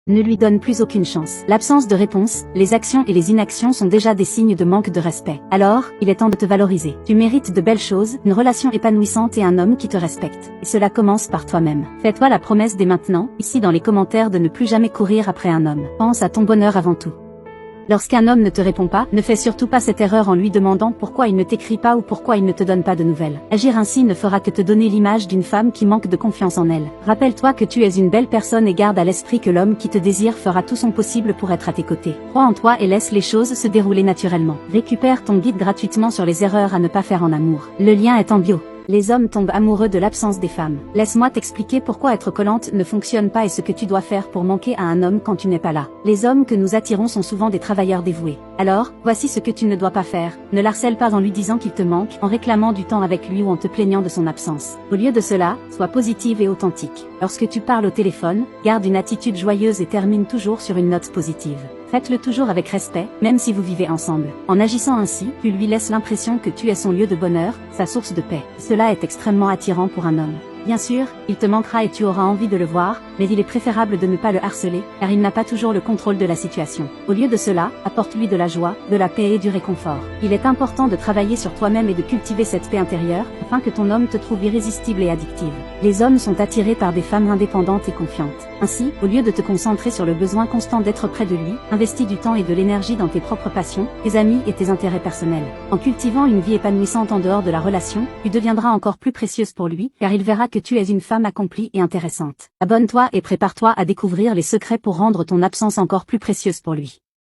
Ne lui donne plus aucune chance. L'absence de réponse, les actions et les inactions sont déjà des signes de manque de respect. Alors, il est temps de te valoriser. Tu mérites de belles choses, une relation épanouissante et un homme qui te respecte. Et cela commence par toi-même. Fais-toi la promesse dès maintenant, ici dans les commentaires, de ne plus jamais courir après un homme. Pense à ton bonheur avant tout. Lorsqu'un homme ne te répond pas, ne fais surtout pas cette erreur en lui demandant pourquoi il ne t'écrit pas ou pourquoi il ne te donne pas de nouvelles. Agir ainsi ne fera que te donner l'image d'une femme qui manque de confiance en elle. Rappelle-toi que tu es une belle personne et garde à l'esprit que l'homme qui te désire fera tout son possible pour être à tes côtés. Crois en toi et laisse les choses se dérouler naturellement. Récupère ton guide gratuitement sur les erreurs à ne pas faire en amour. Le lien est en bio. Les hommes tombent amoureux de l'absence des femmes. Laisse-moi t'expliquer pourquoi être collante ne fonctionne pas et ce que tu dois faire pour manquer à un homme quand tu n'es pas là. Les hommes que nous attirons sont souvent des travailleurs dévoués. Alors, voici ce que tu ne dois pas faire. Ne l'harcèle pas en lui disant qu'il te manque, en réclamant du temps avec lui ou en te plaignant de son absence. Au lieu de cela, sois positive et authentique. Lorsque tu parles au téléphone, garde une attitude joyeuse et termine toujours sur une note positive. Faites-le toujours avec respect, même si vous vivez ensemble. En agissant ainsi, tu lui laisses l'impression que tu es son lieu de bonheur, sa source de paix. Cela est extrêmement attirant pour un homme. Bien sûr, il te manquera et tu auras envie de le voir, mais il est préférable de ne pas le harceler, car il n'a pas toujours le contrôle de la situation. Au lieu de cela, apporte-lui de la joie, de la paix et du réconfort. Il est important de travailler sur toi-même et de cultiver cette paix intérieure, afin que ton homme te trouve irrésistible et addictive. Les hommes sont attirés par des femmes indépendantes et confiantes. Ainsi, au lieu de te concentrer sur le besoin constant d'être près de lui, investis du temps et de l'énergie dans tes propres passions, tes amis et tes intérêts personnels. En cultivant une vie épanouissante en dehors de la relation, tu deviendras encore plus précieuse pour lui, car il verra que tu es une femme accomplie et intéressante. Abonne-toi et prépare-toi à découvrir les secrets pour rendre ton absence encore plus précieuse pour lui.